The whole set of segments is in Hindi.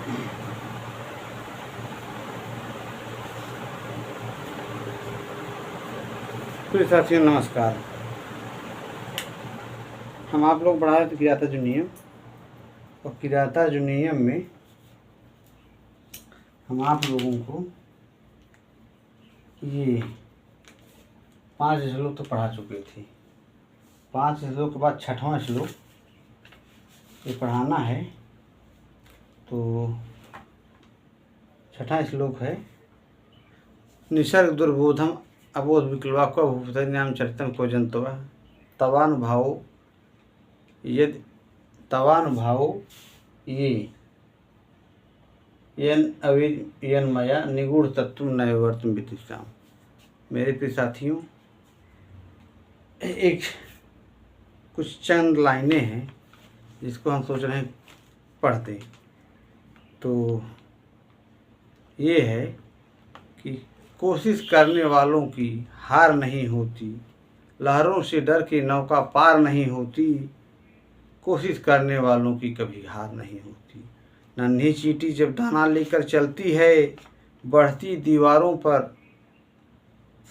प्रिय साथियों नमस्कार। हम आप लोग पढ़ा रहे थे किराता जो नियम, और किराता जो नियम में हम आप लोगों को ये 5 श्लोक तो पढ़ा चुके थे। 5 श्लोक के बाद 6वां श्लोक ये पढ़ाना है। तो 6वां श्लोक है, निसर्ग दुर्बोधम अबोध विकल्वा को भूपतिनाम चरितम को जंतवा तवानुभावो यदि तवानुभावो ये यन अविद यन मया निगूढ़ तत्व न विवर्तम विदिष्टाम। मेरे प्रिय साथियों, एक कुछ चंद लाइनें हैं जिसको हम सोच रहे हैं पढ़ दें। तो ये है कि कोशिश करने वालों की हार नहीं होती, लहरों से डर के नौका पार नहीं होती, कोशिश करने वालों की कभी हार नहीं होती। नन्ही चींटी जब दाना लेकर चलती है, बढ़ती दीवारों पर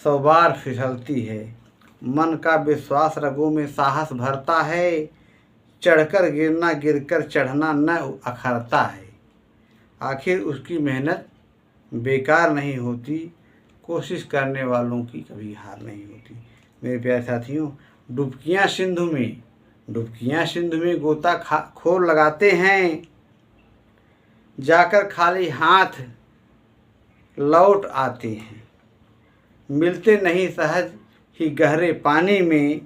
100 बार फिसलती है। मन का विश्वास रगों में साहस भरता है, चढ़कर गिरना गिरकर चढ़ना न अखरता है। आखिर उसकी मेहनत बेकार नहीं होती, कोशिश करने वालों की कभी हार नहीं होती। मेरे प्यारे साथियों, डुबकियां सिंधु में गोता खोर लगाते हैं, जाकर खाली हाथ लौट आते हैं। मिलते नहीं सहज ही गहरे पानी में,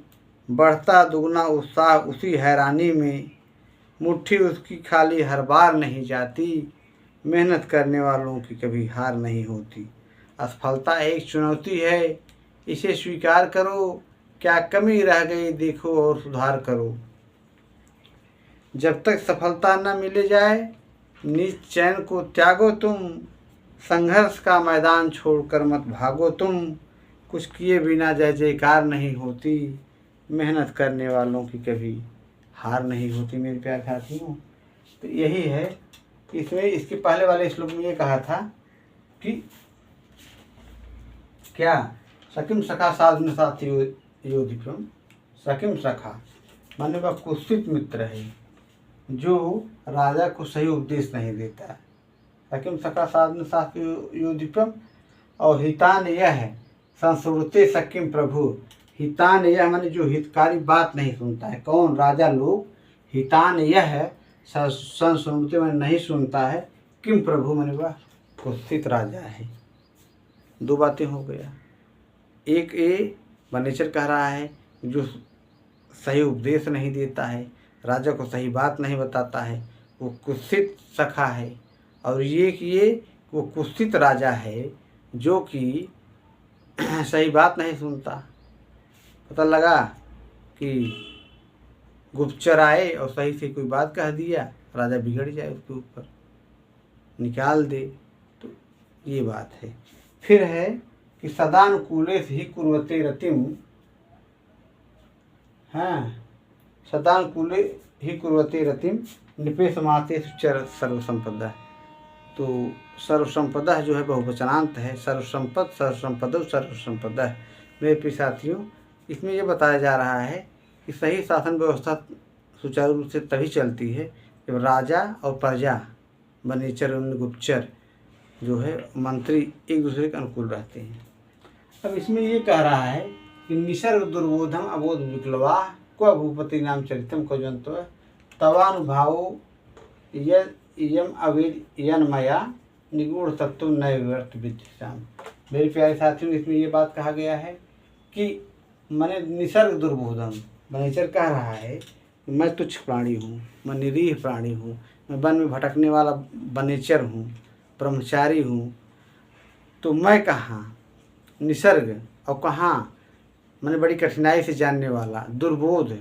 बढ़ता दुगना उत्साह उसी हैरानी में। मुट्ठी उसकी खाली हर बार नहीं जाती, मेहनत करने वालों की कभी हार नहीं होती। असफलता एक चुनौती है, इसे स्वीकार करो, क्या कमी रह गई देखो और सुधार करो। जब तक सफलता न मिले जाए निज चैन को त्यागो तुम, संघर्ष का मैदान छोड़कर मत भागो तुम। कुछ किए बिना जय जयकार नहीं होती, मेहनत करने वालों की कभी हार नहीं होती। मेरे प्यारे साथियों, तो यही है। इसमें इसके पहले वाले श्लोक में ये कहा था कि क्या सखिम सखा साधन साथी योधिप्रम। सखिम सखा माने वह कुत्सित मित्र है जो राजा को सही उपदेश नहीं देता है। सखिम सखा साधन साथी योधिप्रम। और हितान यह है संस्मृते सखिम प्रभु। हितान यह माने जो हितकारी बात नहीं सुनता है। कौन? राजा लोग। हितान यह है संस्मृते माने नहीं सुनता है। किम प्रभु माने वह कुत्सित राजा है। 2 बातें हो गया। एक ये बनेचर कह रहा है जो सही उपदेश नहीं देता है, राजा को सही बात नहीं बताता है, वो कुत्सित सखा है। और ये कि ये वो कुत्सित राजा है जो कि सही बात नहीं सुनता। पता लगा कि गुप्तचर आए और सही से कोई बात कह दिया, राजा बिगड़ जाए, उसके ऊपर निकाल दे। तो ये बात है। फिर है कि सदानुकूले ही कुर्वते रतिम। हाँ, सदानुकूले ही कुर्वते रतिम निपेशमाते चर सर्वसंपदा। तो सर्वसंपदा जो है बहुवचनांत है। सर्वसंपद सर्वसंपदो सर्वसंपदा। मेरे प्रिय साथियों, इसमें यह बताया जा रहा है कि सही शासन व्यवस्था सुचारू रूप से तभी चलती है जब राजा और प्रजा, बनेचर गुप्तचर जो है मंत्री एक दूसरे के अनुकूल रहते हैं। अब इसमें ये कह रहा है कि निसर्ग दुर्बोधम अबोध विकलवा को भूपति नाम चरितम को जंतो तवानुभावो यम अवेद यन मया निगूढ़ तत्व न विवर्त विदिष्टाम। मेरे प्यारे साथियों, इसमें ये बात कहा गया है कि मैंने निसर्ग दुर्बोधम, बनेचर कह रहा है कि मैं तुच्छ प्राणी हूँ, मैं निरीह प्राणी हूँ, मैं वन में भटकने वाला बनेचर हूँ, ब्रह्मचारी हूँ। तो मैं कहाँ निसर्ग और कहाँ मैंने बड़ी कठिनाई से जानने वाला। दुर्बोध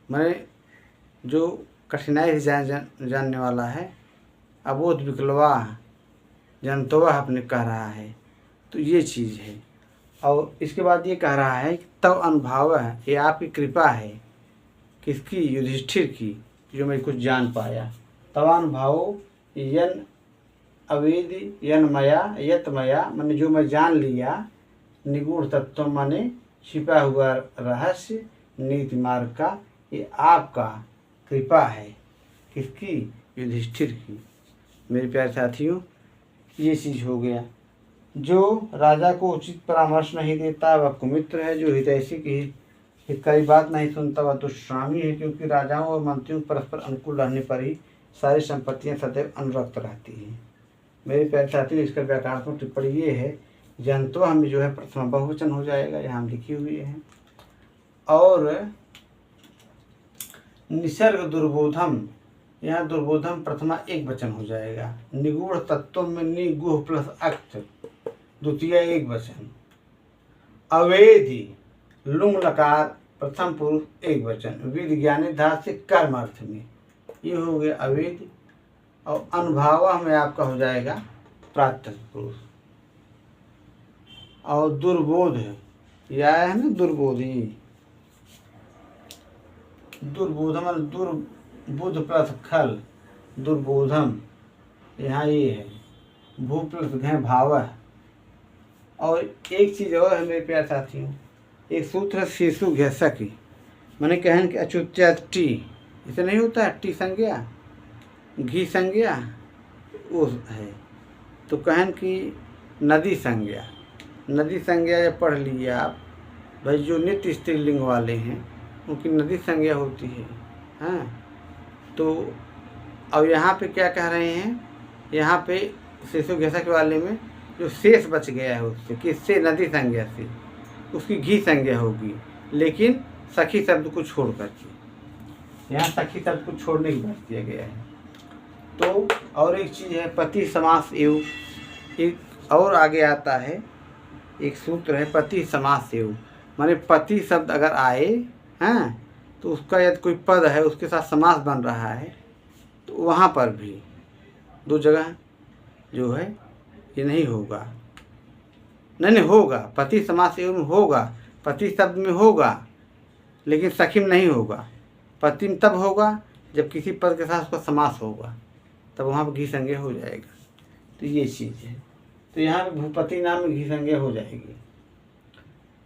मैंने जो कठिनाई से जानने वाला है। अबोध विकलवा जनतवा अपने कह रहा है। तो ये चीज़ है। और इसके बाद ये कह रहा है कि तब अनुभाव है, ये आपकी कृपा है। किसकी? युधिष्ठिर की, जो मैं कुछ जान पाया। तब अनुभाव यन अवेदि यन मया यत मया माने जो मैं जान लिया, निगूढ़ तत्व माने छिपा हुआ रहस्य, नीति मार्ग का, ये आपका कृपा है। किसकी? युधिष्ठिर की। मेरे प्यारे साथियों, ये चीज़ हो गया। जो राजा को उचित परामर्श नहीं देता वह कुमित्र है, जो हितैषी की हितकारी बात नहीं सुनता वह दुष्स्वामी है, क्योंकि राजाओं और मंत्रियों परस्पर अनुकूल रहने पर ही सारी संपत्तियां सदैव अनुरक्त रहती हैं। मेरे प्यारे साथियों, इसका व्याकरणात्मक टिप्पणी ये है, जंतु हमें जो है प्रथम बहुवचन हो जाएगा, यहाँ हम लिखी हुई है। और निसर्ग दुर्बोधम, यहाँ दुर्बोधम प्रथमा एक वचन हो जाएगा। निगूढ़ तत्व में निगूढ़ प्लस अक्त द्वितीय एक वचन। अवेधि लुंग लकार प्रथम पुरुष एक वचन, विज्ञानी धातु से कर्म अर्थ में, ये हो गया अवेधि। और अनुभाव में आपका हो जाएगा प्रातः पुरुष। और दुर्बोध यह आया है ना, दुर्बोधी, दुर्बोधम दुर्बुध प्लस खल, दुर्बोधम यहाँ ये है, भू प्लस घ भाव। और एक चीज़ और है मेरे प्यारे साथियों, एक सूत्र शिशु घैसा की, मैंने कहन कि अचुत्या टी, इसे नहीं होता है टी संज्ञा घी संज्ञा वो है, तो कहन कि नदी संज्ञा, नदी संज्ञा जब पढ़ लिए आप भाई, जो नित्य स्त्रीलिंग वाले हैं उनकी नदी संज्ञा होती है। हाँ, तो अब यहाँ पे क्या कह रहे हैं, यहाँ पे शिशु घैसा के वाले में जो शेष बच गया है उससे, किससे? नदी संज्ञा से, उसकी घी संज्ञा होगी, लेकिन सखी शब्द को छोड़ करके, यहाँ सखी शब्द को छोड़ने की बात किया गया है। तो और एक चीज़ है पति समास एवं, एक और आगे आता है एक सूत्र है पति समास एवं, माने पति शब्द अगर आए हैं तो उसका यदि कोई पद है उसके साथ समास बन रहा है तो वहाँ पर भी दो जगह जो है ये नहीं होगा, नहीं होगा, पति समास एवं होगा, पति शब्द में होगा लेकिन सखी में नहीं होगा। पति में तब होगा जब किसी पद के साथ उसका समास होगा, तब वहाँ पर घी संज्ञा हो जाएगा। तो ये चीज़ है, तो यहाँ पे भूपति नाम में घी संज्ञा हो जाएगी।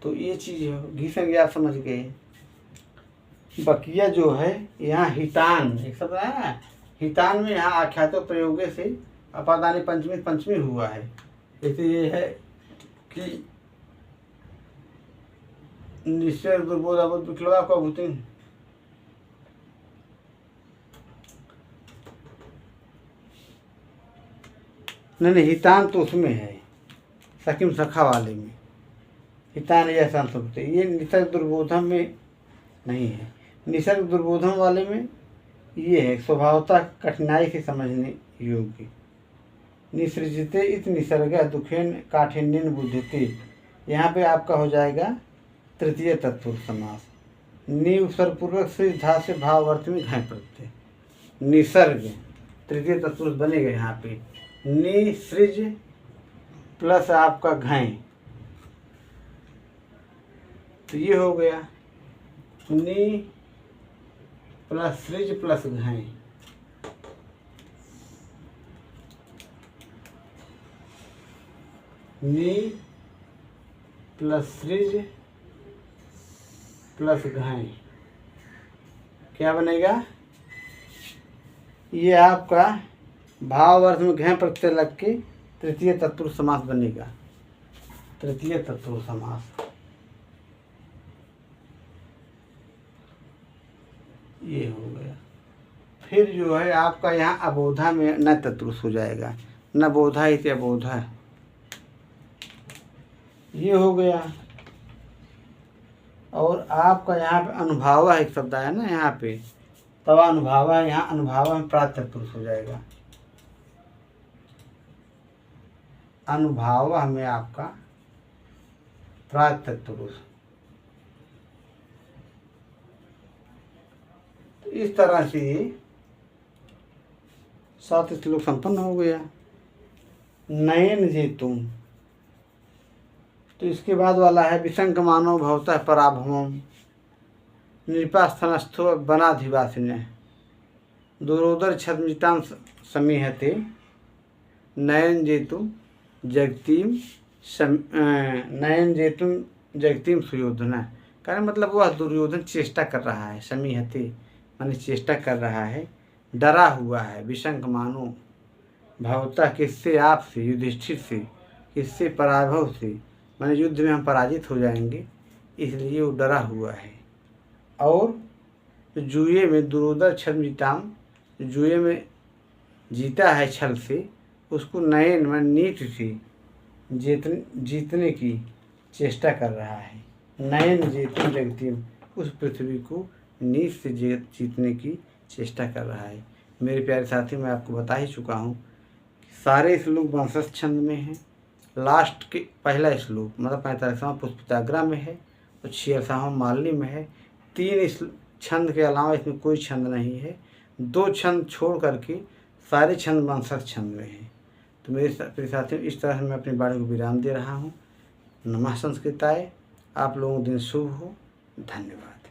तो ये चीज़ है, घी संज्ञा आप समझ गए। बकिया जो है यहाँ हितान एक शब्द है, हितान में यहाँ आख्यातो प्रयोगे से अपादानी पंचमी पंचमी हुआ है। जैसे ये है कि निश्चय दुर्बोध अबोध विक्लवा का भूतिन, नहीं हितान तो उसमें है, सखिम सखा वाले में हितान यह संस्कृत, ये निसर्ग दुर्बोधम में नहीं है। निसर्ग दुर्बोधम वाले में ये है स्वभावतः कठिनाई से समझने योग्य। निसृजते इत निसर्ग दुखेन काठिन्यन बुद्धते, यहाँ पे आपका हो जाएगा तृतीय तत्पुरुष समास। नि उपसर्गपूर्वक सृज धा से भावार्थ में घय प्रत्यय, निसर्ग तृतीय तत्पुरुष बनेगा यहाँ पे, निसृज प्लस आपका घय, तो ये हो गया नि प्लस सृज प्लस घय। नि प्लस सृज प्लस घय क्या बनेगा? ये आपका भाव अर्थ में घय प्रत्यय लग के तृतीय तत्पुरुष समास बनेगा, तृतीय तत्पुरुष समास। ये हो गया। फिर जो है आपका यहाँ अबोधा में न तत्पुरुष हो जाएगा, न बोधा इति अबोधा, ये हो गया। और आपका यहाँ पे अनुभाव एक शब्द आया ना यहाँ पे, तब अनुभाव है, यहाँ अनुभाव में प्रात तत्पुरुष हो जाएगा। अनुभाव में आपका प्रात तत्पुरुष। तो इस तरह से 7 श्लोक संपन्न हो गया। नयन जे तुम, तो इसके बाद वाला है विशंक मानो भवतः पराभवम, नृपास्थनस्थो वनाधिवासिने, दुरोदर छद्मजितां समीहते नयन जेतुम जगतीम नयन जेतुम जगतीम सुयोधना। कहने मतलब वह दुर्योधन चेष्टा कर रहा है, समीहते माने चेष्टा कर रहा है, डरा हुआ है, विशंक मानो भवता किससे, आपसे, युधिष्ठिर से, किससे, पराभव से, माने युद्ध में हम पराजित हो जाएंगे इसलिए वो डरा हुआ है। और जुए में दुरोदर छद्मजिताम, जुए में जीता है छल से, उसको नयन में नीति से जीतने की चेष्टा कर रहा है। नयन जेतुम जगतीम, उस पृथ्वी को नीत से जीतने की चेष्टा कर रहा है। मेरे प्यारे साथी, मैं आपको बता ही चुका हूँ कि सारे श्लोक वंशज छंद में हैं। लास्ट के पहला श्लोक मतलब 45वां पुष्पिताग्रह में है और 46वां मालिनी में है। 3 इस छंद के अलावा इसमें कोई छंद नहीं है। 2 छंद छोड़ करके सारे छंद वंशज छंद में हैं। तो मेरे साथियों, इस तरह से मैं अपनी वाणी को विराम दे रहा हूँ। नमः संस्कृताय। आप लोगों को दिन शुभ हो। धन्यवाद।